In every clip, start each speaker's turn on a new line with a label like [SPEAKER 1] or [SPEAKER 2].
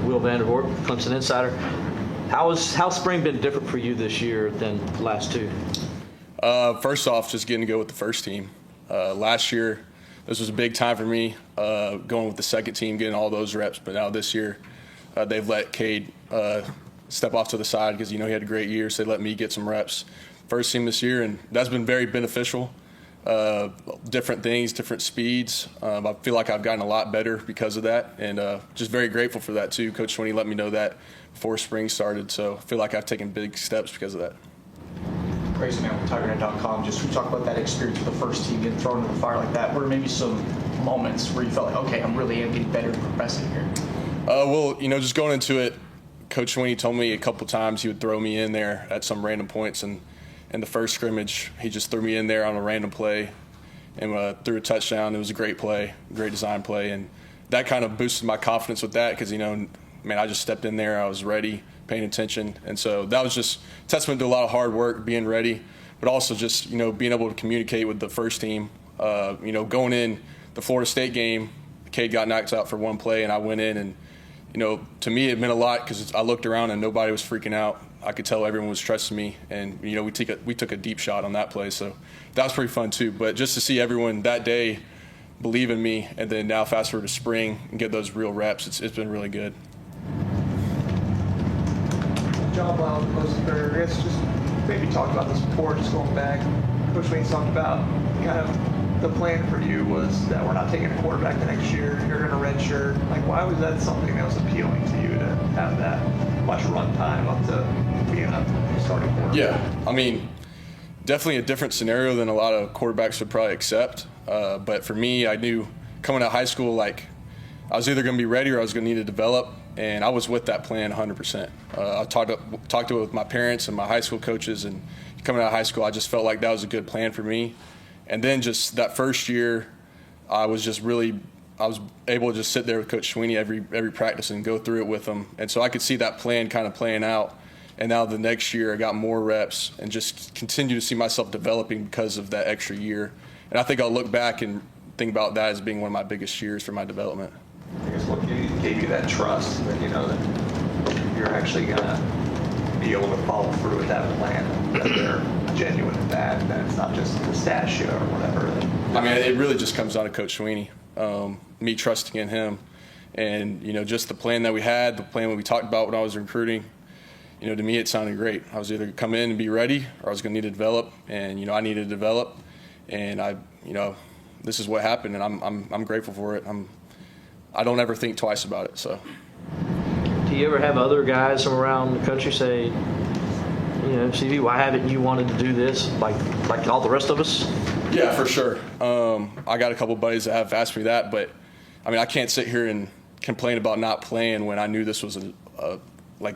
[SPEAKER 1] Will Vandervoort, Clemson Insider. How's spring been different for you this year than the last two?
[SPEAKER 2] First off, just getting to go with the first team. Last year, this was a big time for me, going with the second team, getting all those reps. But now this year, they've let Cade step off to the side because, he had a great year, so they let me get some reps. First team this year, and that's been very beneficial. Different things, different speeds. I feel like I've gotten a lot better because of that, and just very grateful for that too. Coach Swinney let me know that before spring started, so I feel like I've taken big steps because of that.
[SPEAKER 3] Crazy man with TigerNet.com. Just we talk about that experience with the first team, getting thrown into the fire like that. What are maybe some moments where you felt like, okay, I'm getting better and progressing here?
[SPEAKER 2] Well, just going into it, Coach Swinney told me a couple times he would throw me in there at some random points, and in the first scrimmage, he just threw me in there on a random play and threw a touchdown. It was a great play, great design play, and that kind of boosted my confidence with that because, I just stepped in there. I was ready, paying attention, and so that was just testament to a lot of hard work, being ready, but also just, being able to communicate with the first team. Going in the Florida State game, Cade got knocked out for one play, and I went in, and, to me it meant a lot because I looked around and nobody was freaking out. I could tell everyone was trusting me, and we took a deep shot on that play, so that was pretty fun too. But just to see everyone that day believe in me, and then now fast forward to spring and get those real reps, it's been really good.
[SPEAKER 4] John Blount, Clemson Career. I guess just maybe talk about this before, just going back. Coach Wayne's talked about kind of the plan for you was that we're not taking a quarterback the next year. You're going to redshirt. Like, why was that something that was appealing to you to have that much run time up to being a starting quarterback?
[SPEAKER 2] Yeah, definitely a different scenario than a lot of quarterbacks would probably accept. But for me, I knew coming out of high school, I was either going to be ready or I was going to need to develop, and I was with that plan 100%. I talked to it with my parents and my high school coaches, and coming out of high school, I just felt like that was a good plan for me. And then just that first year, I was able to just sit there with Coach Swinney every practice and go through it with him. And so I could see that plan kind of playing out. And now the next year, I got more reps and just continue to see myself developing because of that extra year. And I think I'll look back and think about that as being one of my biggest years for my development.
[SPEAKER 4] I guess what gave you that trust that that you're actually going to be able to follow through with that plan, that they're genuine in that it's not just pistachio or whatever.
[SPEAKER 2] It really just comes down to Coach Swinney, me trusting in him, and just the plan that we had, the plan that we talked about when I was recruiting. To me it sounded great. I was either going to come in and be ready, or I was going to need to develop, and I needed to develop, and this is what happened, and I'm grateful for it. I don't ever think twice about it. So,
[SPEAKER 1] do you ever have other guys from around the country say, CV, why haven't you wanted to do this like all the rest of us?
[SPEAKER 2] Yeah, for sure. I got a couple buddies that have asked me that, but I can't sit here and complain about not playing when I knew this was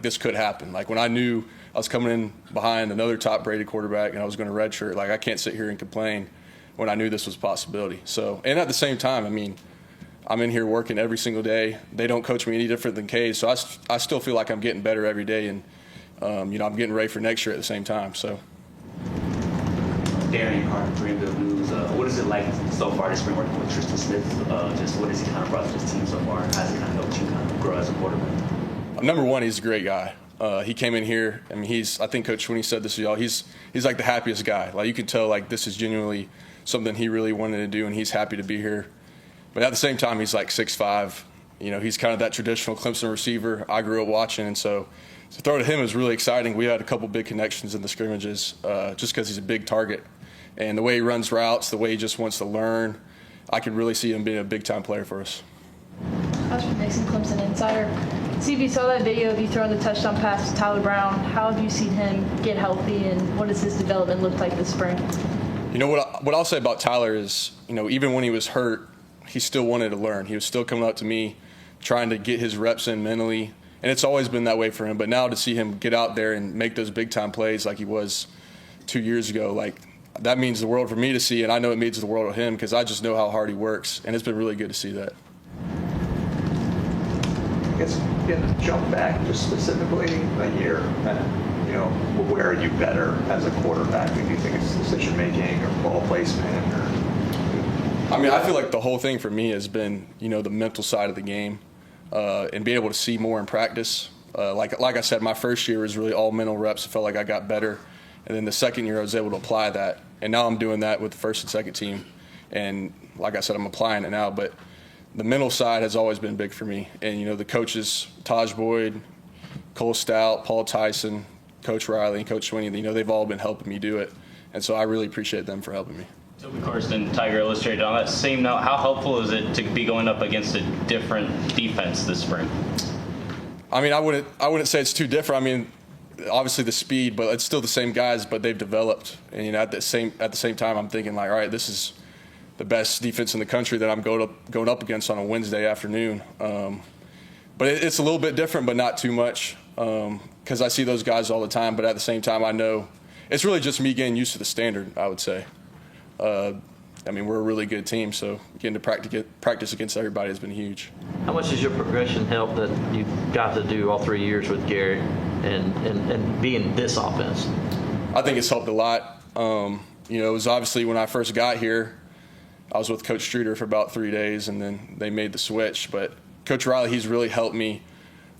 [SPEAKER 2] this could happen. When I knew I was coming in behind another top-rated quarterback and I was going to redshirt, I can't sit here and complain when I knew this was a possibility. So, and at the same time, I'm in here working every single day. They don't coach me any different than Cade, so I still feel like I'm getting better every day, and I'm getting ready for next year at the same time. So,
[SPEAKER 5] Darren, you're Greenville News. What is it like so far this spring working with Tristan Smith? Just what has he kind of brought to this team so far? How has it kind of helped you kind of grow as a quarterback?
[SPEAKER 2] Number one, he's a great guy. He came in here. I think Coach Swinney said this to y'all. He's like the happiest guy. You can tell this is genuinely something he really wanted to do, and he's happy to be here. But at the same time, he's 6'5". He's kind of that traditional Clemson receiver I grew up watching, and so to throw to him is really exciting. We had a couple big connections in the scrimmages just because he's a big target. And the way he runs routes, the way he just wants to learn, I could really see him being a big-time player for us.
[SPEAKER 6] Josh Nixon, Clemson Insider. CV, saw that video of you throwing the touchdown pass to Tyler Brown. How have you seen him get healthy, and what does his development look like this spring?
[SPEAKER 2] What I'll say about Tyler is, even when he was hurt, he still wanted to learn. He was still coming up to me, trying to get his reps in mentally, and it's always been that way for him. But now to see him get out there and make those big-time plays like he was 2 years ago, that means the world for me to see, and I know it means the world to him because I just know how hard he works, and it's been really good to see that.
[SPEAKER 4] I guess again, to jump back just specifically a year, where are you better as a quarterback? Do you think it's decision making or ball placement?
[SPEAKER 2] I feel like the whole thing for me has been, the mental side of the game. and be able to see more in practice. Like I said, my first year was really all mental reps. I felt like I got better. And then the second year I was able to apply that. And now I'm doing that with the first and second team. And like I said, I'm applying it now. But the mental side has always been big for me. And, you know, the coaches, Taj Boyd, Cole Stout, Paul Tyson, Coach Riley, and Coach Swinney, you know, they've all been helping me do it. And so I really appreciate them for helping me.
[SPEAKER 7] Toby Corson, Tiger Illustrated. On that same note, how helpful is it to be going up against a different defense this spring?
[SPEAKER 2] I mean, I wouldn't say it's too different. I mean, obviously the speed, but it's still the same guys, but they've developed. And, you know, at the same time, I'm thinking like, all right, this is the best defense in the country that I'm going up against on a Wednesday afternoon. But it's a little bit different, but not too much, because I see those guys all the time. But at the same time, I know it's really just me getting used to the standard, I would say. I mean, we're a really good team, so getting to practice against everybody has been huge. How
[SPEAKER 1] much has your progression helped that you got to do all 3 years with Garrett and be in this offense?
[SPEAKER 2] I think it's helped a lot. You know, it was obviously when I first got here, I was with Coach Streeter for about 3 days, and then they made the switch. But Coach Riley, he's really helped me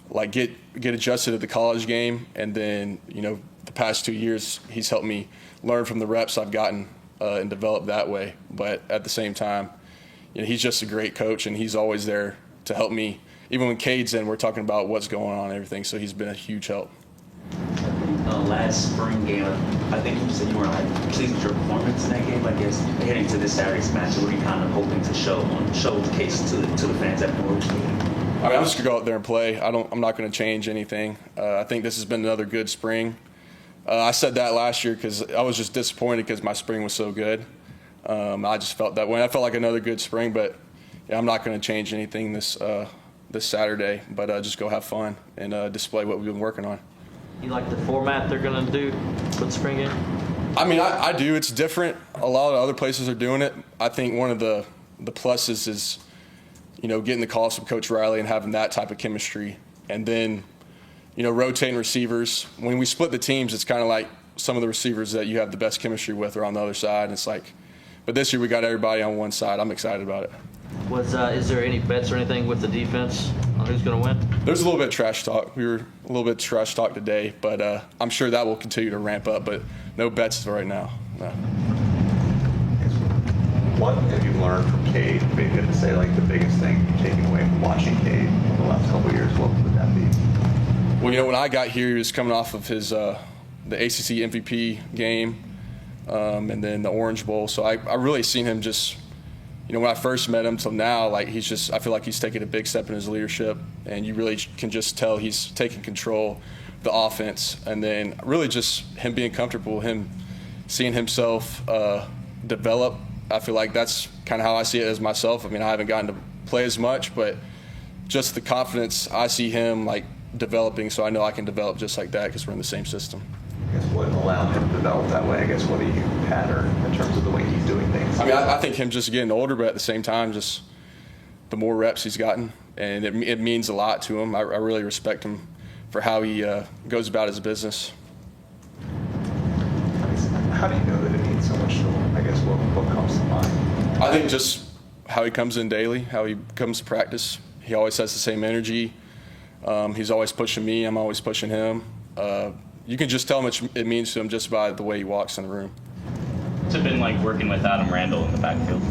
[SPEAKER 2] like get adjusted to the college game, and then, you know, the past 2 years he's helped me learn from the reps I've gotten and develop that way. But at the same time, you know, he's just a great coach, and he's always there to help me. Even when Cade's in, we're talking about what's going on and everything, so he's been a huge help.
[SPEAKER 5] Last spring game, I think you said you were like pleased with your performance in that game. I guess heading to this Saturday's match, what are you kind of hoping to show the case to the fans at Norwich?
[SPEAKER 2] I mean, I'm just gonna go out there and play. I'm not gonna change anything. I think this has been another good spring. I said that last year because I was just disappointed because my spring was so good. I just felt that way. I felt like another good spring, but yeah, I'm not going to change anything this Saturday, but just go have fun and display what we've been working on.
[SPEAKER 1] You like the format they're going to do for the spring game?
[SPEAKER 2] I mean, I do. It's different. A lot of other places are doing it. I think one of the pluses is, you know, getting the calls from Coach Riley and having that type of chemistry, and then, you know, rotating receivers. When we split the teams, it's kind of like some of the receivers that you have the best chemistry with are on the other side. And it's like, but this year we got everybody on one side. I'm excited about it.
[SPEAKER 1] Is there any bets or anything with the defense on who's going to win?
[SPEAKER 2] There's a little bit of trash talk. We were a little bit trash talk today, but I'm sure that will continue to ramp up. But no bets right now. No.
[SPEAKER 8] What have you learned from Cade? Maybe you have to say like the biggest thing you're taking away from watching Cade in the last couple of years. What would that be?
[SPEAKER 2] Well, you know, when I got here, he was coming off of his the ACC MVP game, and then the Orange Bowl. So I really seen him just, you know, when I first met him till now, like I feel like he's taking a big step in his leadership, and you really can just tell he's taking control of the offense, and then really just him being comfortable, him seeing himself develop. I feel like that's kind of how I see it as myself. I mean, I haven't gotten to play as much, but just the confidence I see him like developing, so I know I can develop just like that because we're in the same system.
[SPEAKER 8] I guess what allowed him to develop that way? I guess what do you pattern in terms of the way he's doing things?
[SPEAKER 2] I mean, I think him just getting older, but at the same time, just the more reps he's gotten, and it means a lot to him. I really respect him for how he goes about his business.
[SPEAKER 8] How do you know that it means so much to him? I guess what comes to mind?
[SPEAKER 2] I think just how he comes in daily, how he comes to practice. He always has the same energy. He's always pushing me. I'm always pushing him. You can just tell how much it means to him just by the way he walks in the room.
[SPEAKER 7] What's it been like working with Adam Randall in the backfield?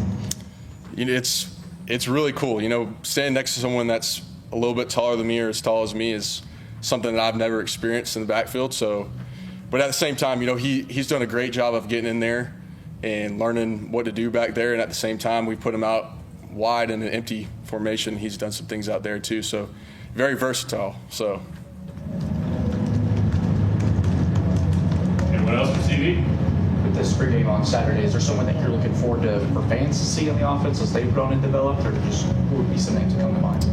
[SPEAKER 2] You know, it's really cool. You know, standing next to someone that's a little bit taller than me or as tall as me is something that I've never experienced in the backfield. So, but at the same time, you know, he's done a great job of getting in there and learning what to do back there. And at the same time, we put him out wide in an empty formation. He's done some things out there too. So, very versatile. So.
[SPEAKER 7] Anyone else for CV?
[SPEAKER 3] With the spring game on Saturday, is there someone that you're looking forward to for fans to see on the offense as they've grown and developed, or just who would be some names that come to mind?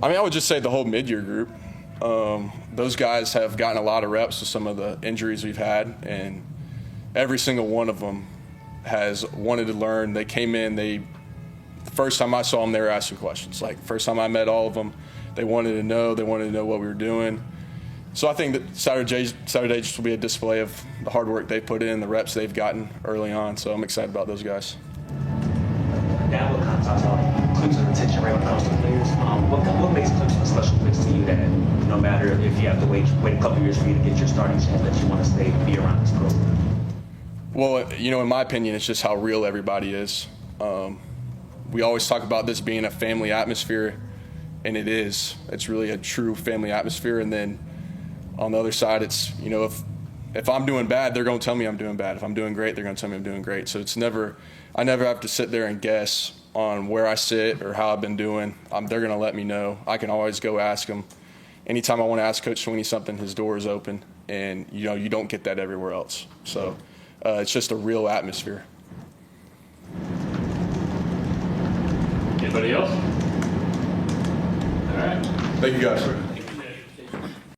[SPEAKER 2] I mean, I would just say the whole Midyear group. Those guys have gotten a lot of reps with some of the injuries we've had, and every single one of them has wanted to learn. They came in, the first time I saw them, they were asking questions. Like, first time I met all of them, they wanted to know what we were doing. So I think that Saturday just will be a display of the hard work they put in, the reps they've gotten early on. So I'm excited about those guys.
[SPEAKER 5] Dabo kind of talks about Clemson retention rate when it comes to players. What makes wait a couple years for you to get your starting chance that you want to be around this program?
[SPEAKER 2] Well, in my opinion, it's just how real everybody is. We always talk about this being a family atmosphere, and it is. It's really a true family atmosphere. And then on the other side, it's, if I'm doing bad, they're going to tell me I'm doing bad. If I'm doing great, they're going to tell me I'm doing great. So I never have to sit there and guess on where I sit or how I've been doing. They're going to let me know. I can always go ask them. Anytime I want to ask Coach Swinney something, his door is open, and you don't get that everywhere else. So it's just a real atmosphere.
[SPEAKER 9] Anybody else? All right.
[SPEAKER 2] Thank you, guys.